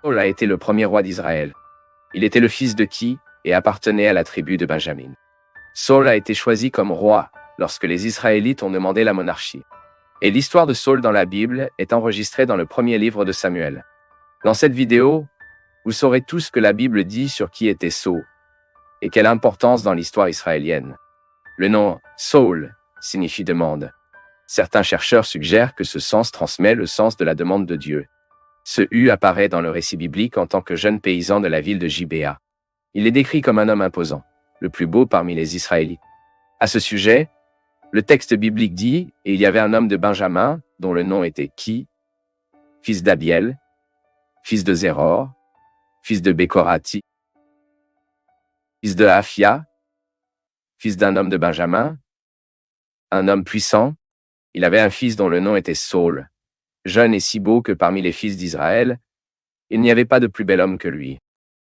Saul a été le premier roi d'Israël. Il était le fils de Ki et appartenait à la tribu de Benjamin. Saul a été choisi comme roi lorsque les Israélites ont demandé la monarchie. Et l'histoire de Saul dans la Bible est enregistrée dans le premier livre de Samuel. Dans cette vidéo, vous saurez tout ce que la Bible dit sur qui était Saul et quelle importance dans l'histoire israélienne. Le nom Saul signifie demande. Certains chercheurs suggèrent que ce sens transmet le sens de la demande de Dieu. Ce U apparaît dans le récit biblique en tant que jeune paysan de la ville de Gibéa. Il est décrit comme un homme imposant, le plus beau parmi les Israélites. À ce sujet, le texte biblique dit « Et il y avait un homme de Benjamin, dont le nom était Ki, fils d'Abiel, fils de Zéror, fils de Bécorati, fils de Aphia, fils d'un homme de Benjamin, un homme puissant. Il avait un fils dont le nom était Saul, jeune et si beau que parmi les fils d'Israël, il n'y avait pas de plus bel homme que lui.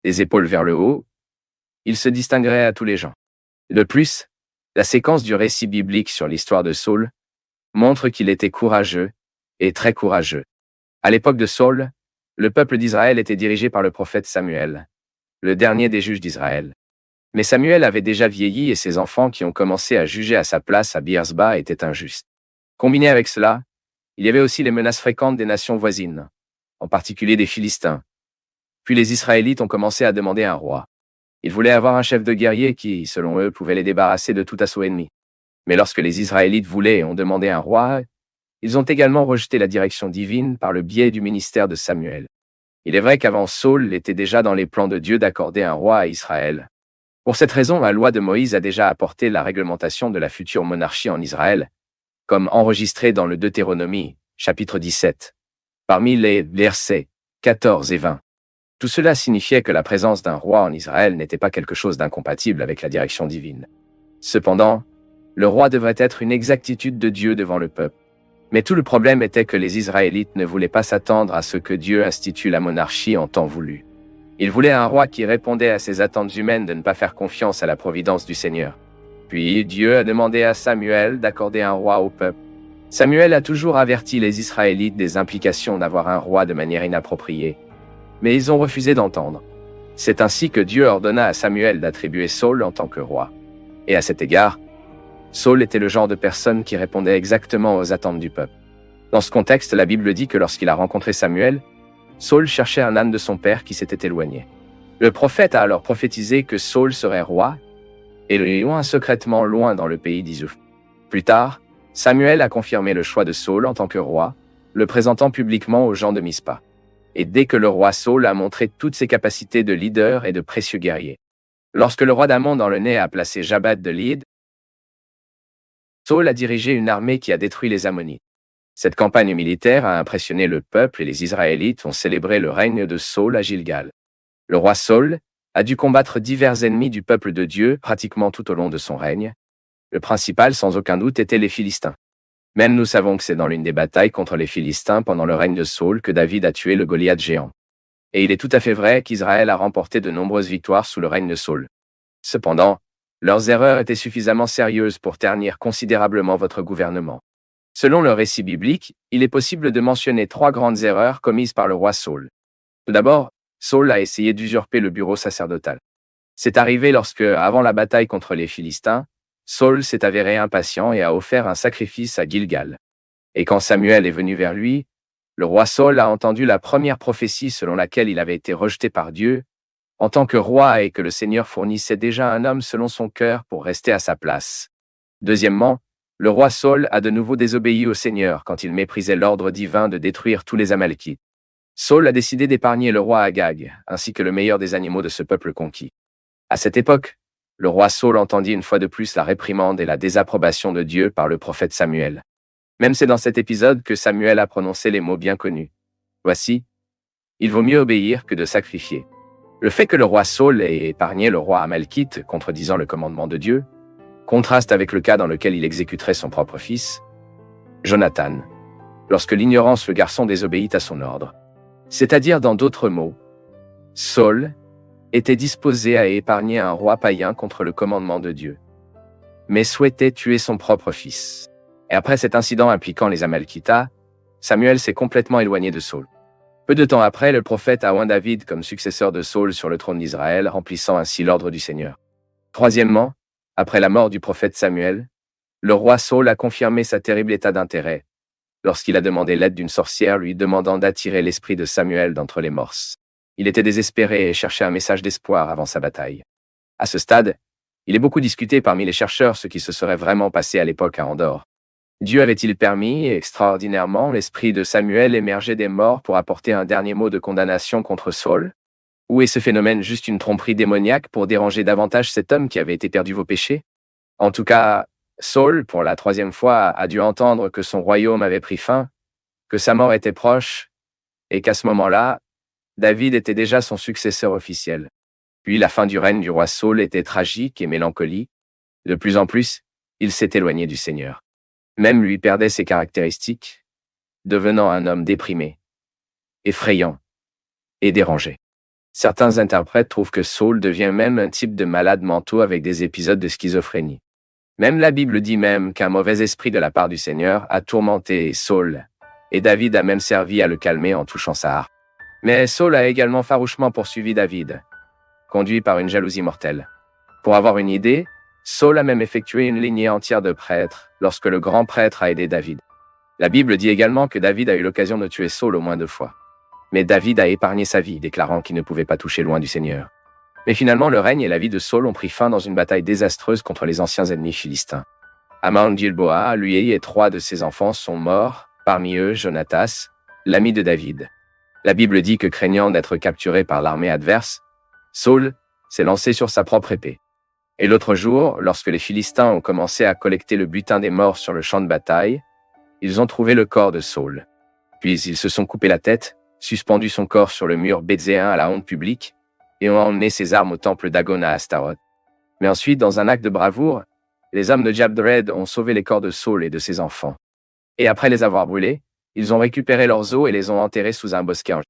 Les épaules vers le haut, il se distinguerait à tous les gens. De plus, la séquence du récit biblique sur l'histoire de Saul montre qu'il était courageux et très courageux. À l'époque de Saul, le peuple d'Israël était dirigé par le prophète Samuel, le dernier des juges d'Israël. Mais Samuel avait déjà vieilli et ses enfants qui ont commencé à juger à sa place à Birsba étaient injustes. Combiné avec cela, il y avait aussi les menaces fréquentes des nations voisines, en particulier des Philistins. Puis les Israélites ont commencé à demander un roi. Ils voulaient avoir un chef de guerrier qui, selon eux, pouvait les débarrasser de tout assaut ennemi. Mais lorsque les Israélites voulaient et ont demandé un roi, ils ont également rejeté la direction divine par le biais du ministère de Samuel. Il est vrai qu'avant Saul était déjà dans les plans de Dieu d'accorder un roi à Israël. Pour cette raison, la loi de Moïse a déjà apporté la réglementation de la future monarchie en Israël, comme enregistré dans le Deutéronomie, chapitre 17, parmi les versets 14 et 20. Tout cela signifiait que la présence d'un roi en Israël n'était pas quelque chose d'incompatible avec la direction divine. Cependant, le roi devrait être une exactitude de Dieu devant le peuple. Mais tout le problème était que les Israélites ne voulaient pas s'attendre à ce que Dieu institue la monarchie en temps voulu. Ils voulaient un roi qui répondait à ces attentes humaines de ne pas faire confiance à la providence du Seigneur. Puis Dieu a demandé à Samuel d'accorder un roi au peuple. Samuel a toujours averti les Israélites des implications d'avoir un roi de manière inappropriée. Mais ils ont refusé d'entendre. C'est ainsi que Dieu ordonna à Samuel d'attribuer Saul en tant que roi. Et à cet égard, Saul était le genre de personne qui répondait exactement aux attentes du peuple. Dans ce contexte, la Bible dit que lorsqu'il a rencontré Samuel, Saul cherchait un âne de son père qui s'était éloigné. Le prophète a alors prophétisé que Saul serait roi et le loin secrètement loin dans le pays d'Issouf. Plus tard, Samuel a confirmé le choix de Saul en tant que roi, le présentant publiquement aux gens de Mispa. Et dès que le roi Saul a montré toutes ses capacités de leader et de précieux guerrier. Lorsque le roi d'Amon dans le nez a placé Jabad de Lid, Saul a dirigé une armée qui a détruit les Ammonites. Cette campagne militaire a impressionné le peuple et les Israélites ont célébré le règne de Saul à Gilgal. Le roi Saul a dû combattre divers ennemis du peuple de Dieu pratiquement tout au long de son règne. Le principal, sans aucun doute, était les Philistins. Même nous savons que c'est dans l'une des batailles contre les Philistins pendant le règne de Saul que David a tué le Goliath géant. Et il est tout à fait vrai qu'Israël a remporté de nombreuses victoires sous le règne de Saul. Cependant, leurs erreurs étaient suffisamment sérieuses pour ternir considérablement votre gouvernement. Selon le récit biblique, il est possible de mentionner 3 grandes erreurs commises par le roi Saul. Tout d'abord, Saul a essayé d'usurper le bureau sacerdotal. C'est arrivé lorsque, avant la bataille contre les Philistins, Saul s'est avéré impatient et a offert un sacrifice à Gilgal. Et quand Samuel est venu vers lui, le roi Saul a entendu la première prophétie selon laquelle il avait été rejeté par Dieu en tant que roi et que le Seigneur fournissait déjà un homme selon son cœur pour rester à sa place. Deuxièmement, le roi Saul a de nouveau désobéi au Seigneur quand il méprisait l'ordre divin de détruire tous les Amalkites. Saul a décidé d'épargner le roi Agag, ainsi que le meilleur des animaux de ce peuple conquis. À cette époque, le roi Saul entendit une fois de plus la réprimande et la désapprobation de Dieu par le prophète Samuel. Même c'est dans cet épisode que Samuel a prononcé les mots bien connus. Voici, il vaut mieux obéir que de sacrifier. Le fait que le roi Saul ait épargné le roi Amalkite, contredisant le commandement de Dieu, contraste avec le cas dans lequel il exécuterait son propre fils, Jonathan, lorsque l'ignorance le garçon désobéit à son ordre. C'est-à-dire, dans d'autres mots, Saul était disposé à épargner un roi païen contre le commandement de Dieu, mais souhaitait tuer son propre fils. Et après cet incident impliquant les Amalkitas, Samuel s'est complètement éloigné de Saul. Peu de temps après, le prophète a oint David comme successeur de Saul sur le trône d'Israël, remplissant ainsi l'ordre du Seigneur. Troisièmement, après la mort du prophète Samuel, le roi Saul a confirmé sa terrible état d'intérêt lorsqu'il a demandé l'aide d'une sorcière lui demandant d'attirer l'esprit de Samuel d'entre les morts. Il était désespéré et cherchait un message d'espoir avant sa bataille. À ce stade, il est beaucoup discuté parmi les chercheurs ce qui se serait vraiment passé à l'époque à Andorre. Dieu avait-il permis, extraordinairement, l'esprit de Samuel émerger des morts pour apporter un dernier mot de condamnation contre Saul? Ou est ce phénomène juste une tromperie démoniaque pour déranger davantage cet homme qui avait été perdu vos péchés? En tout cas, Saul, pour la troisième fois, a dû entendre que son royaume avait pris fin, que sa mort était proche, et qu'à ce moment-là, David était déjà son successeur officiel. Puis la fin du règne du roi Saul était tragique et mélancolique. De plus en plus, il s'est éloigné du Seigneur. Même lui perdait ses caractéristiques, devenant un homme déprimé, effrayant et dérangé. Certains interprètes trouvent que Saul devient même un type de malade mentaux avec des épisodes de schizophrénie. Même la Bible dit même qu'un mauvais esprit de la part du Seigneur a tourmenté Saul, et David a même servi à le calmer en touchant sa harpe. Mais Saul a également farouchement poursuivi David, conduit par une jalousie mortelle. Pour avoir une idée, Saul a même effectué une lignée entière de prêtres lorsque le grand prêtre a aidé David. La Bible dit également que David a eu l'occasion de tuer Saul au moins 2 fois. Mais David a épargné sa vie, déclarant qu'il ne pouvait pas toucher loin du Seigneur. Mais finalement, le règne et la vie de Saul ont pris fin dans une bataille désastreuse contre les anciens ennemis philistins. À Mount Gilboa, lui et 3 de ses enfants sont morts, parmi eux Jonatas, l'ami de David. La Bible dit que craignant d'être capturé par l'armée adverse, Saul s'est lancé sur sa propre épée. Et l'autre jour, lorsque les Philistins ont commencé à collecter le butin des morts sur le champ de bataille, ils ont trouvé le corps de Saul. Puis ils se sont coupé la tête, suspendu son corps sur le mur bézéen à la honte publique, et ont emmené ses armes au temple d'Agon à Astaroth. Mais ensuite, dans un acte de bravoure, les hommes de Jabdred ont sauvé les corps de Saul et de ses enfants. Et après les avoir brûlés, ils ont récupéré leurs os et les ont enterrés sous un bosquet en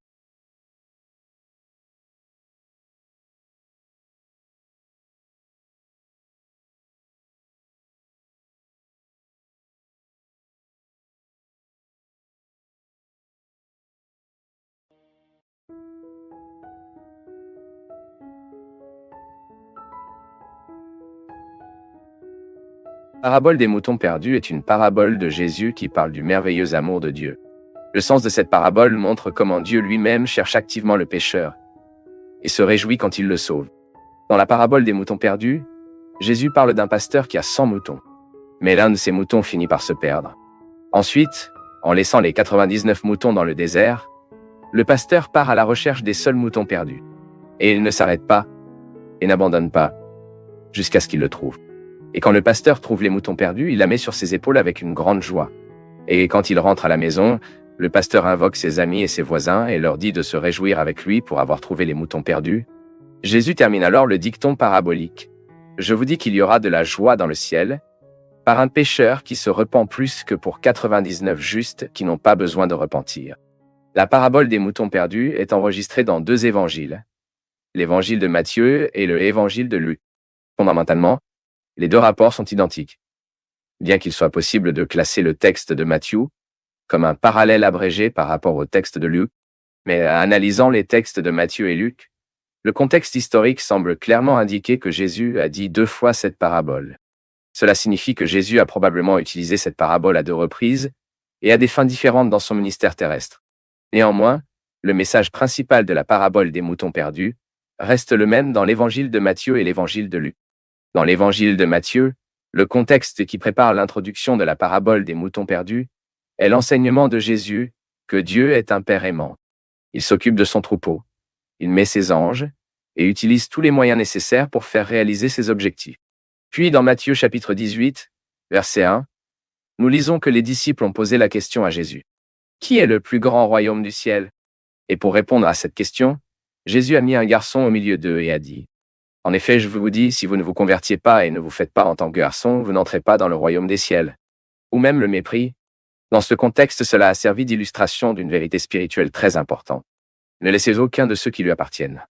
La parabole des moutons perdus est une parabole de Jésus qui parle du merveilleux amour de Dieu. Le sens de cette parabole montre comment Dieu lui-même cherche activement le pécheur et se réjouit quand il le sauve. Dans la parabole des moutons perdus, Jésus parle d'un pasteur qui a 100 moutons. Mais l'un de ces moutons finit par se perdre. Ensuite, en laissant les 99 moutons dans le désert, le pasteur part à la recherche des seuls moutons perdus. Et il ne s'arrête pas et n'abandonne pas jusqu'à ce qu'il le trouve. Et quand le pasteur trouve les moutons perdus, il la met sur ses épaules avec une grande joie. Et quand il rentre à la maison, le pasteur invoque ses amis et ses voisins et leur dit de se réjouir avec lui pour avoir trouvé les moutons perdus. Jésus termine alors le dicton parabolique. Je vous dis qu'il y aura de la joie dans le ciel, par un pécheur qui se repent plus que pour 99 justes qui n'ont pas besoin de repentir. La parabole des moutons perdus est enregistrée dans 2 évangiles, l'évangile de Matthieu et le évangile de Luc. Fondamentalement, les 2 rapports sont identiques. Bien qu'il soit possible de classer le texte de Matthieu comme un parallèle abrégé par rapport au texte de Luc, mais en analysant les textes de Matthieu et Luc, le contexte historique semble clairement indiquer que Jésus a dit 2 fois cette parabole. Cela signifie que Jésus a probablement utilisé cette parabole à 2 reprises et à des fins différentes dans son ministère terrestre. Néanmoins, le message principal de la parabole des moutons perdus reste le même dans l'évangile de Matthieu et l'évangile de Luc. Dans l'évangile de Matthieu, le contexte qui prépare l'introduction de la parabole des moutons perdus est l'enseignement de Jésus que Dieu est un Père aimant. Il s'occupe de son troupeau, il met ses anges et utilise tous les moyens nécessaires pour faire réaliser ses objectifs. Puis dans Matthieu chapitre 18, verset 1, nous lisons que les disciples ont posé la question à Jésus. Qui est le plus grand royaume du ciel? Et pour répondre à cette question, Jésus a mis un garçon au milieu d'eux et a dit, en effet, je vous dis, si vous ne vous convertiez pas et ne vous faites pas en tant que garçon, vous n'entrez pas dans le royaume des ciels. Ou même le mépris. Dans ce contexte, cela a servi d'illustration d'une vérité spirituelle très importante. Ne laissez aucun de ceux qui lui appartiennent.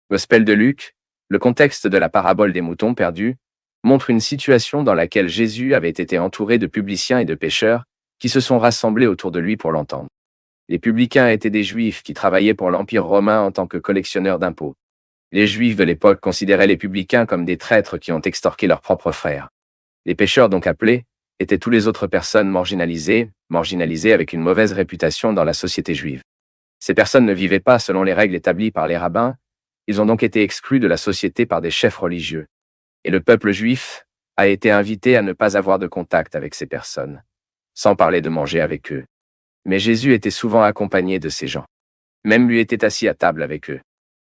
Gospel de Luc, le contexte de la parabole des moutons perdus, montre une situation dans laquelle Jésus avait été entouré de publiciens et de pécheurs qui se sont rassemblés autour de lui pour l'entendre. Les publicains étaient des Juifs qui travaillaient pour l'Empire romain en tant que collectionneurs d'impôts. Les Juifs de l'époque considéraient les publicains comme des traîtres qui ont extorqué leurs propres frères. Les pécheurs donc appelés étaient toutes les autres personnes marginalisées avec une mauvaise réputation dans la société juive. Ces personnes ne vivaient pas selon les règles établies par les rabbins, ils ont donc été exclus de la société par des chefs religieux. Et le peuple juif a été invité à ne pas avoir de contact avec ces personnes, sans parler de manger avec eux. Mais Jésus était souvent accompagné de ces gens. Même lui était assis à table avec eux.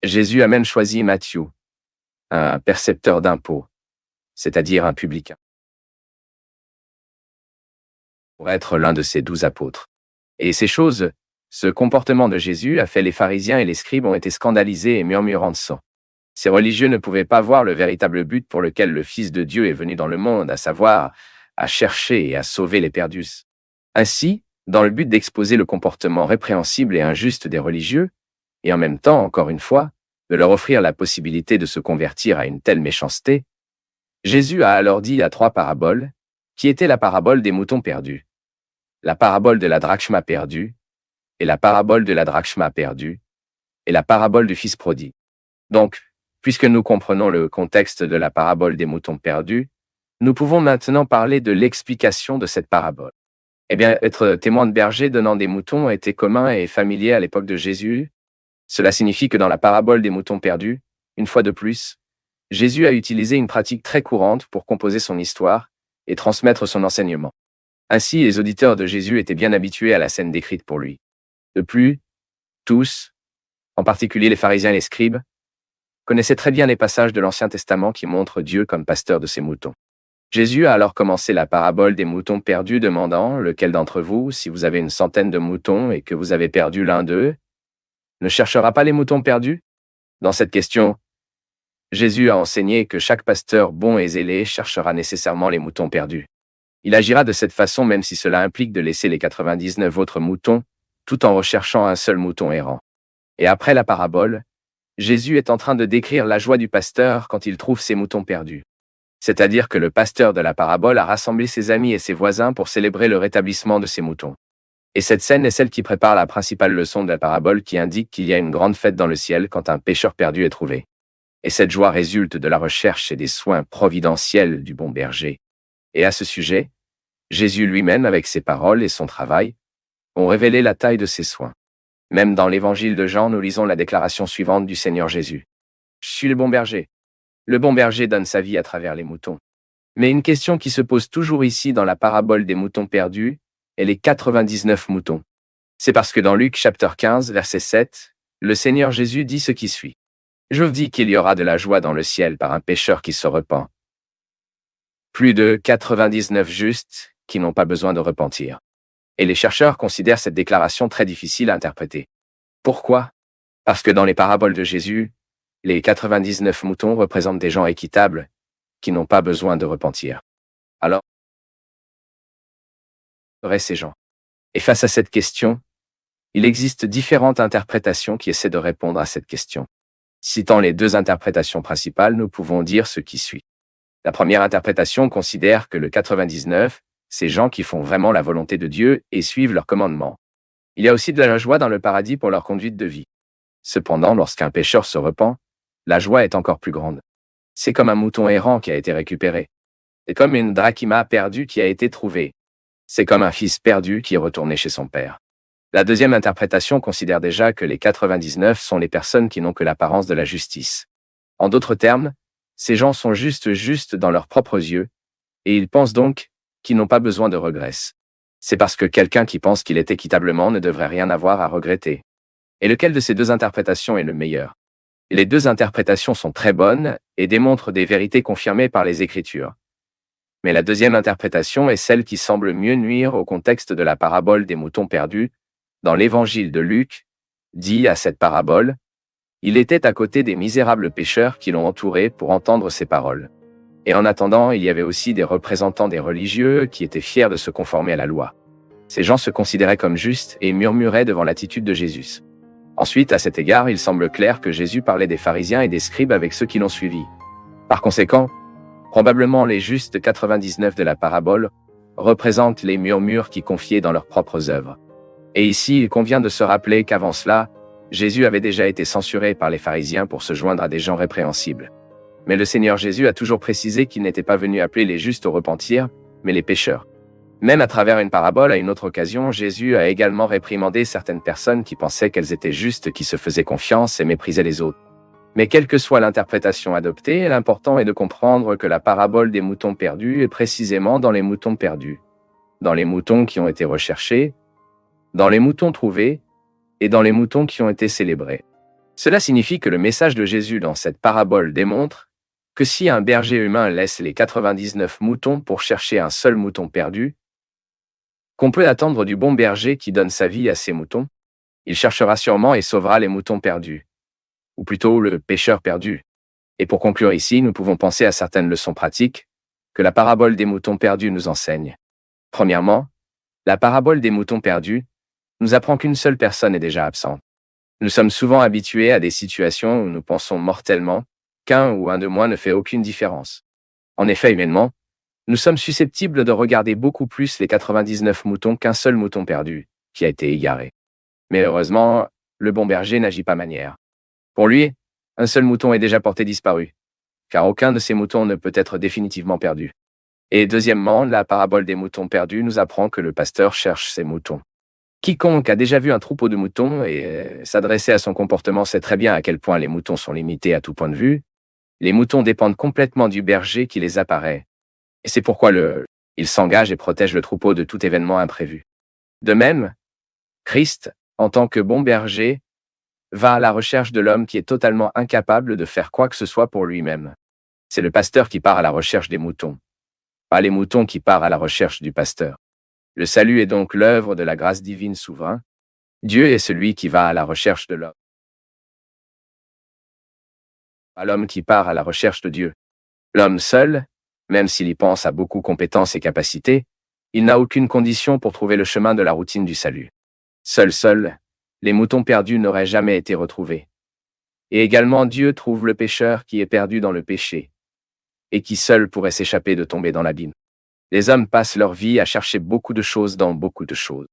Jésus a même choisi Matthieu, un percepteur d'impôts, c'est-à-dire un publicain, pour être l'un de ses 12 apôtres. Et ce comportement de Jésus a fait les pharisiens et les scribes ont été scandalisés et murmurant de sang. Ces religieux ne pouvaient pas voir le véritable but pour lequel le Fils de Dieu est venu dans le monde, à savoir, à chercher et à sauver les perdus. Ainsi, dans le but d'exposer le comportement répréhensible et injuste des religieux, et en même temps, encore une fois, de leur offrir la possibilité de se convertir à une telle méchanceté, Jésus a alors dit à 3 paraboles, qui étaient la parabole des moutons perdus, la parabole de la drachma perdue, et la parabole de la drachma perdue, et la parabole du fils prodigue. Donc, puisque nous comprenons le contexte de la parabole des moutons perdus, nous pouvons maintenant parler de l'explication de cette parabole. Eh bien, être témoin de berger donnant des moutons était commun et familier à l'époque de Jésus. Cela signifie que dans la parabole des moutons perdus, une fois de plus, Jésus a utilisé une pratique très courante pour composer son histoire et transmettre son enseignement. Ainsi, les auditeurs de Jésus étaient bien habitués à la scène décrite pour lui. De plus, tous, en particulier les pharisiens et les scribes, connaissaient très bien les passages de l'Ancien Testament qui montrent Dieu comme pasteur de ses moutons. Jésus a alors commencé la parabole des moutons perdus, demandant, lequel d'entre vous, si vous avez une centaine de moutons et que vous avez perdu l'un d'eux, ne cherchera pas les moutons perdus? Dans cette question, Jésus a enseigné que chaque pasteur bon et zélé cherchera nécessairement les moutons perdus. Il agira de cette façon même si cela implique de laisser les 99 autres moutons, tout en recherchant un seul mouton errant. Et après la parabole, Jésus est en train de décrire la joie du pasteur quand il trouve ses moutons perdus. C'est-à-dire que le pasteur de la parabole a rassemblé ses amis et ses voisins pour célébrer le rétablissement de ses moutons. Et cette scène est celle qui prépare la principale leçon de la parabole qui indique qu'il y a une grande fête dans le ciel quand un pécheur perdu est trouvé. Et cette joie résulte de la recherche et des soins providentiels du bon berger. Et à ce sujet, Jésus lui-même, avec ses paroles et son travail, ont révélé la taille de ses soins. Même dans l'évangile de Jean, nous lisons la déclaration suivante du Seigneur Jésus. « Je suis le bon berger. Le bon berger donne sa vie à travers les moutons. » Mais une question qui se pose toujours ici dans la parabole des moutons perdus est les 99 moutons. C'est parce que dans Luc chapitre 15, verset 7, le Seigneur Jésus dit ce qui suit. « Je vous dis qu'il y aura de la joie dans le ciel par un pécheur qui se repent. Plus de 99 justes qui n'ont pas besoin de repentir. » Et les chercheurs considèrent cette déclaration très difficile à interpréter. Pourquoi? Parce que dans les paraboles de Jésus, les 99 moutons représentent des gens équitables qui n'ont pas besoin de repentir. Alors, seraient ces gens? Et face à cette question, il existe différentes interprétations qui essaient de répondre à cette question. Citant les 2 interprétations principales, nous pouvons dire ce qui suit. La première interprétation considère que le 99, ces gens qui font vraiment la volonté de Dieu et suivent leurs commandements. Il y a aussi de la joie dans le paradis pour leur conduite de vie. Cependant, lorsqu'un pécheur se repent, la joie est encore plus grande. C'est comme un mouton errant qui a été récupéré. C'est comme une drachma perdue qui a été trouvée. C'est comme un fils perdu qui est retourné chez son père. La deuxième interprétation considère déjà que les 99 sont les personnes qui n'ont que l'apparence de la justice. En d'autres termes, ces gens sont justes dans leurs propres yeux, et ils pensent donc qu'ils n'ont pas besoin de regrets. C'est parce que quelqu'un qui pense qu'il est équitablement ne devrait rien avoir à regretter. Et lequel de ces 2 interprétations est le meilleur? Les 2 interprétations sont très bonnes et démontrent des vérités confirmées par les Écritures. Mais la deuxième interprétation est celle qui semble mieux nuire au contexte de la parabole des moutons perdus. Dans l'évangile de Luc, dit à cette parabole, « Il était à côté des misérables pécheurs qui l'ont entouré pour entendre ses paroles. » Et en attendant, il y avait aussi des représentants des religieux qui étaient fiers de se conformer à la loi. Ces gens se considéraient comme justes et murmuraient devant l'attitude de Jésus. Ensuite, à cet égard, il semble clair que Jésus parlait des pharisiens et des scribes avec ceux qui l'ont suivi. Par conséquent, probablement les justes 99 de la parabole représentent les murmures qui confiaient dans leurs propres œuvres. Et ici, il convient de se rappeler qu'avant cela, Jésus avait déjà été censuré par les pharisiens pour se joindre à des gens répréhensibles. Mais le Seigneur Jésus a toujours précisé qu'il n'était pas venu appeler les justes au repentir, mais les pécheurs. Même à travers une parabole, à une autre occasion, Jésus a également réprimandé certaines personnes qui pensaient qu'elles étaient justes, qui se faisaient confiance et méprisaient les autres. Mais quelle que soit l'interprétation adoptée, l'important est de comprendre que la parabole des moutons perdus est précisément dans les moutons perdus, dans les moutons qui ont été recherchés, dans les moutons trouvés et dans les moutons qui ont été célébrés. Cela signifie que le message de Jésus dans cette parabole démontre que si un berger humain laisse les 99 moutons pour chercher un seul mouton perdu, qu'on peut attendre du bon berger qui donne sa vie à ses moutons, il cherchera sûrement et sauvera les moutons perdus, ou plutôt le pécheur perdu. Et pour conclure ici, nous pouvons penser à certaines leçons pratiques que la parabole des moutons perdus nous enseigne. Premièrement, la parabole des moutons perdus nous apprend qu'une seule personne est déjà absente. Nous sommes souvent habitués à des situations où nous pensons mortellement qu'un ou un de moins ne fait aucune différence. En effet, humainement, nous sommes susceptibles de regarder beaucoup plus les 99 moutons qu'un seul mouton perdu, qui a été égaré. Mais heureusement, le bon berger n'agit pas manière. Pour lui, un seul mouton est déjà porté disparu, car aucun de ces moutons ne peut être définitivement perdu. Et deuxièmement, la parabole des moutons perdus nous apprend que le pasteur cherche ses moutons. Quiconque a déjà vu un troupeau de moutons et s'adresser à son comportement sait très bien à quel point les moutons sont limités à tout point de vue. Les moutons dépendent complètement du berger qui les apparaît. Et c'est pourquoi il s'engage et protège le troupeau de tout événement imprévu. De même, Christ, en tant que bon berger, va à la recherche de l'homme qui est totalement incapable de faire quoi que ce soit pour lui-même. C'est le pasteur qui part à la recherche des moutons, pas les moutons qui partent à la recherche du pasteur. Le salut est donc l'œuvre de la grâce divine souverain. Dieu est celui qui va à la recherche de l'homme. Pas l'homme qui part à la recherche de Dieu. L'homme seul, même s'il y pense à beaucoup compétences et capacités, il n'a aucune condition pour trouver le chemin de la routine du salut. Seul, les moutons perdus n'auraient jamais été retrouvés. Et également Dieu trouve le pécheur qui est perdu dans le péché, et qui seul pourrait s'échapper de tomber dans l'abîme. Les hommes passent leur vie à chercher beaucoup de choses dans beaucoup de choses.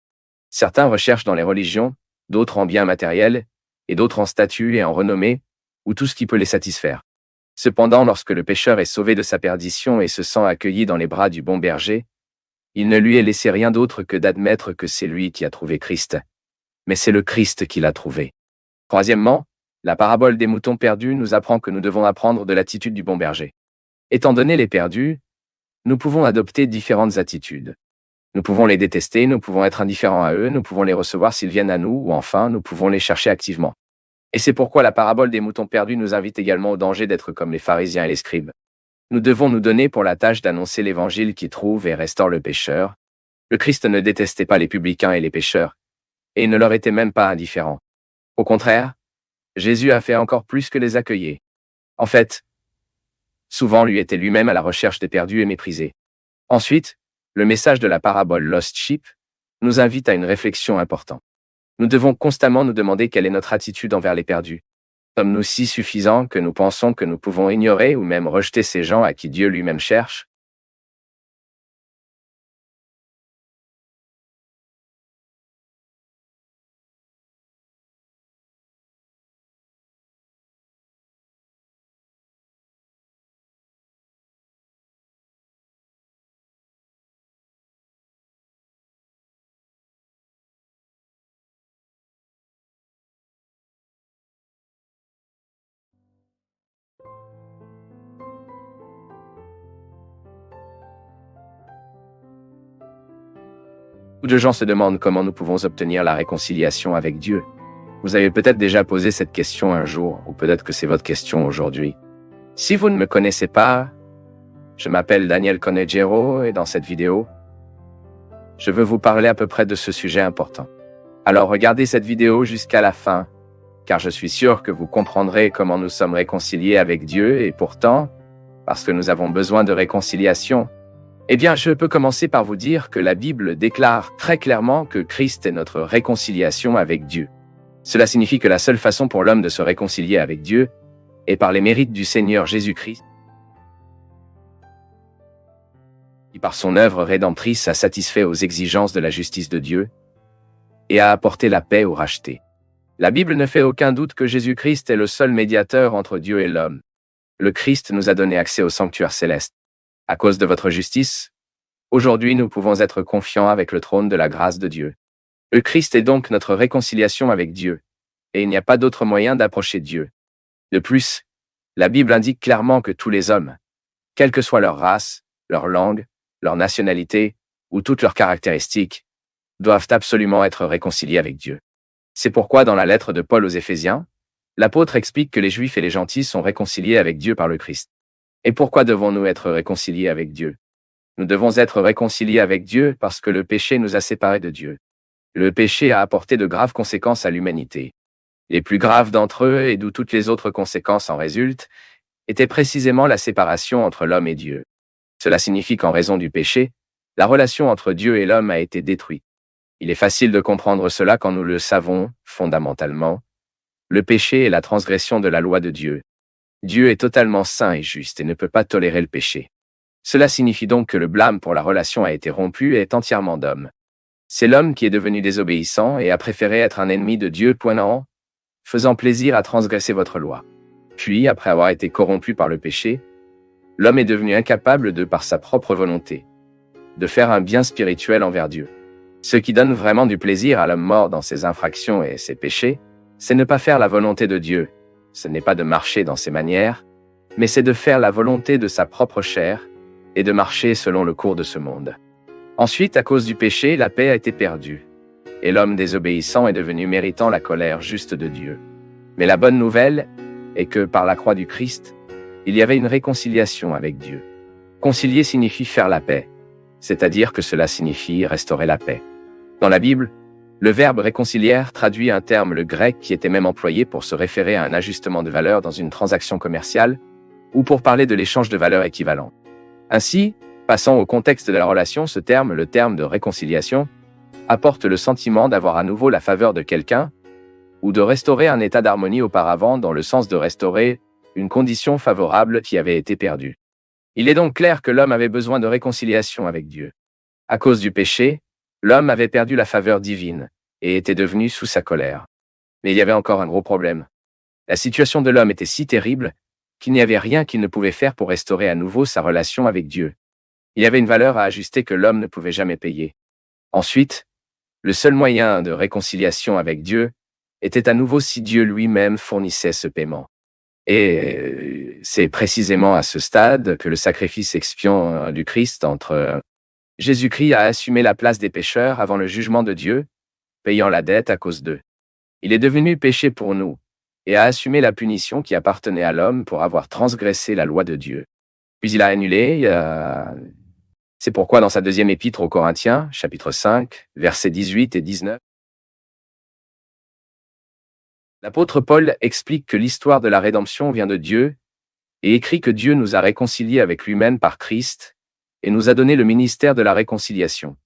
Certains recherchent dans les religions, d'autres en biens matériels, et d'autres en statut et en renommée, ou tout ce qui peut les satisfaire. Cependant, lorsque le pécheur est sauvé de sa perdition et se sent accueilli dans les bras du bon berger, il ne lui est laissé rien d'autre que d'admettre que c'est lui qui a trouvé Christ. Mais c'est le Christ qui l'a trouvé. Troisièmement, la parabole des moutons perdus nous apprend que nous devons apprendre de l'attitude du bon berger. Étant donné les perdus, nous pouvons adopter différentes attitudes. Nous pouvons les détester, nous pouvons être indifférents à eux, nous pouvons les recevoir s'ils viennent à nous, ou enfin, nous pouvons les chercher activement. Et c'est pourquoi la parabole des moutons perdus nous invite également au danger d'être comme les pharisiens et les scribes. Nous devons nous donner pour la tâche d'annoncer l'évangile qui trouve et restaure le pécheur. Le Christ ne détestait pas les publicains et les pécheurs, et il ne leur était même pas indifférent. Au contraire, Jésus a fait encore plus que les accueillir. En fait, souvent lui était lui-même à la recherche des perdus et méprisés. Ensuite, le message de la parabole Lost Sheep nous invite à une réflexion importante. Nous devons constamment nous demander quelle est notre attitude envers les perdus. Sommes-nous si suffisants que nous pensons que nous pouvons ignorer ou même rejeter ces gens à qui Dieu lui-même cherche? Beaucoup de gens se demandent comment nous pouvons obtenir la réconciliation avec Dieu. Vous avez peut-être déjà posé cette question un jour, ou peut-être que c'est votre question aujourd'hui. Si vous ne me connaissez pas, je m'appelle Daniel Conejero et dans cette vidéo, je veux vous parler à peu près de ce sujet important. Alors regardez cette vidéo jusqu'à la fin, car je suis sûr que vous comprendrez comment nous sommes réconciliés avec Dieu et pourtant, parce que nous avons besoin de réconciliation, eh bien, je peux commencer par vous dire que la Bible déclare très clairement que Christ est notre réconciliation avec Dieu. Cela signifie que la seule façon pour l'homme de se réconcilier avec Dieu est par les mérites du Seigneur Jésus-Christ, qui par son œuvre rédemptrice a satisfait aux exigences de la justice de Dieu, et a apporté la paix aux rachetés. La Bible ne fait aucun doute que Jésus-Christ est le seul médiateur entre Dieu et l'homme. Le Christ nous a donné accès au sanctuaire céleste. À cause de votre justice, aujourd'hui nous pouvons être confiants avec le trône de la grâce de Dieu. Le Christ est donc notre réconciliation avec Dieu, et il n'y a pas d'autre moyen d'approcher Dieu. De plus, la Bible indique clairement que tous les hommes, quelle que soit leur race, leur langue, leur nationalité ou toutes leurs caractéristiques, doivent absolument être réconciliés avec Dieu. C'est pourquoi dans la lettre de Paul aux Éphésiens, l'apôtre explique que les Juifs et les gentils sont réconciliés avec Dieu par le Christ. Et pourquoi devons-nous être réconciliés avec Dieu? Nous devons être réconciliés avec Dieu parce que le péché nous a séparés de Dieu. Le péché a apporté de graves conséquences à l'humanité. Les plus graves d'entre eux, et d'où toutes les autres conséquences en résultent, étaient précisément la séparation entre l'homme et Dieu. Cela signifie qu'en raison du péché, la relation entre Dieu et l'homme a été détruite. Il est facile de comprendre cela quand nous le savons, fondamentalement. Le péché est la transgression de la loi de Dieu. Dieu est totalement saint et juste et ne peut pas tolérer le péché. Cela signifie donc que le blâme pour la relation a été rompu et est entièrement d'homme. C'est l'homme qui est devenu désobéissant et a préféré être un ennemi de Dieu, faisant plaisir à transgresser votre loi. Puis, après avoir été corrompu par le péché, l'homme est devenu incapable de, par sa propre volonté, de faire un bien spirituel envers Dieu. Ce qui donne vraiment du plaisir à l'homme mort dans ses infractions et ses péchés, c'est ne pas faire la volonté de Dieu. Ce n'est pas de marcher dans ses manières, mais c'est de faire la volonté de sa propre chair et de marcher selon le cours de ce monde. Ensuite, à cause du péché, la paix a été perdue, et l'homme désobéissant est devenu méritant la colère juste de Dieu. Mais la bonne nouvelle est que, par la croix du Christ, il y avait une réconciliation avec Dieu. Concilier signifie faire la paix, c'est-à-dire que cela signifie restaurer la paix. Dans la Bible, le verbe réconcilier traduit un terme le grec qui était même employé pour se référer à un ajustement de valeur dans une transaction commerciale ou pour parler de l'échange de valeurs équivalent. Ainsi, passant au contexte de la relation, ce terme, le terme de réconciliation, apporte le sentiment d'avoir à nouveau la faveur de quelqu'un ou de restaurer un état d'harmonie auparavant dans le sens de restaurer une condition favorable qui avait été perdue. Il est donc clair que l'homme avait besoin de réconciliation avec Dieu. À cause du péché, l'homme avait perdu la faveur divine et était devenu sous sa colère. Mais il y avait encore un gros problème. La situation de l'homme était si terrible qu'il n'y avait rien qu'il ne pouvait faire pour restaurer à nouveau sa relation avec Dieu. Il y avait une valeur à ajuster que l'homme ne pouvait jamais payer. Ensuite, le seul moyen de réconciliation avec Dieu était à nouveau si Dieu lui-même fournissait ce paiement. Et c'est précisément à ce stade que le sacrifice expiant du Christ entre Jésus-Christ a assumé la place des pécheurs avant le jugement de Dieu, payant la dette à cause d'eux. Il est devenu péché pour nous et a assumé la punition qui appartenait à l'homme pour avoir transgressé la loi de Dieu. Puis il a annulé. C'est pourquoi dans sa deuxième épître aux Corinthiens, chapitre 5, versets 18 et 19, l'apôtre Paul explique que l'histoire de la rédemption vient de Dieu et écrit que Dieu nous a réconciliés avec lui-même par Christ et nous a donné le ministère de la réconciliation.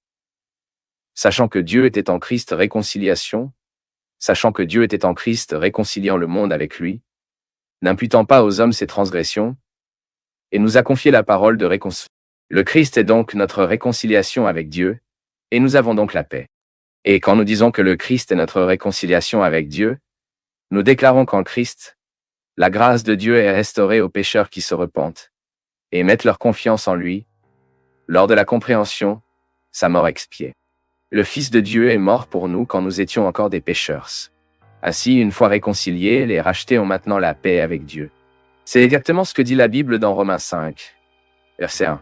Sachant que Dieu était en Christ réconciliation, sachant que Dieu était en Christ réconciliant le monde avec lui, n'imputant pas aux hommes ses transgressions, et nous a confié la parole de réconciliation. Le Christ est donc notre réconciliation avec Dieu, et nous avons donc la paix. Et quand nous disons que le Christ est notre réconciliation avec Dieu, nous déclarons qu'en Christ, la grâce de Dieu est restaurée aux pécheurs qui se repentent et mettent leur confiance en lui. Lors de la compréhension, sa mort expiée. Le Fils de Dieu est mort pour nous quand nous étions encore des pécheurs. Ainsi, une fois réconciliés, les rachetés ont maintenant la paix avec Dieu. C'est exactement ce que dit la Bible dans Romains 5, verset 1.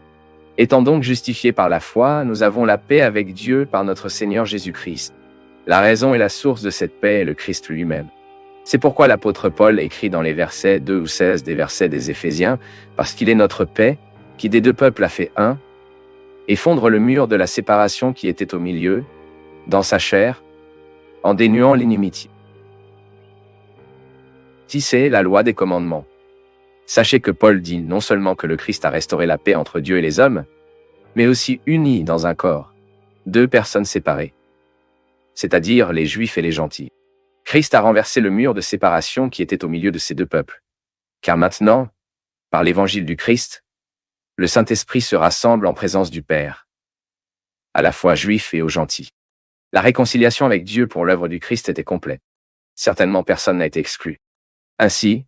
Étant donc justifiés par la foi, nous avons la paix avec Dieu par notre Seigneur Jésus-Christ. La raison et la source de cette paix est le Christ lui-même. C'est pourquoi l'apôtre Paul écrit dans les versets 2 ou 16 des versets des Éphésiens, parce qu'il est notre paix, qui des deux peuples a fait un, et fondre le mur de la séparation qui était au milieu, dans sa chair, en dénuant l'inimitié. C'est la loi des commandements. Sachez que Paul dit non seulement que le Christ a restauré la paix entre Dieu et les hommes, mais aussi uni dans un corps, deux personnes séparées, c'est-à-dire les Juifs et les gentils. Christ a renversé le mur de séparation qui était au milieu de ces deux peuples. Car maintenant, par l'évangile du Christ, le Saint-Esprit se rassemble en présence du Père, à la fois juif et aux gentils. La réconciliation avec Dieu pour l'œuvre du Christ était complète. Certainement personne n'a été exclu. Ainsi,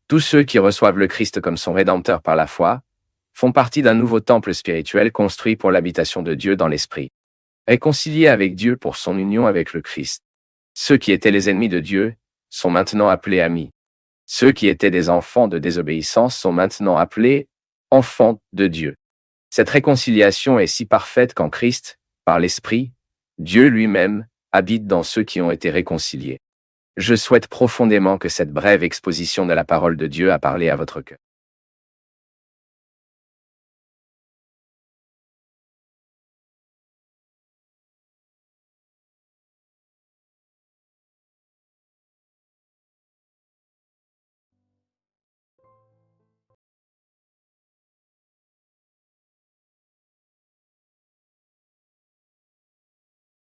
tous ceux qui reçoivent le Christ comme son Rédempteur par la foi font partie d'un nouveau temple spirituel construit pour l'habitation de Dieu dans l'Esprit. Réconciliés avec Dieu pour son union avec le Christ. Ceux qui étaient les ennemis de Dieu sont maintenant appelés amis. Ceux qui étaient des enfants de désobéissance sont maintenant appelés enfants de Dieu. Cette réconciliation est si parfaite qu'en Christ, par l'Esprit, Dieu lui-même habite dans ceux qui ont été réconciliés. Je souhaite profondément que cette brève exposition de la parole de Dieu a parlé à votre cœur.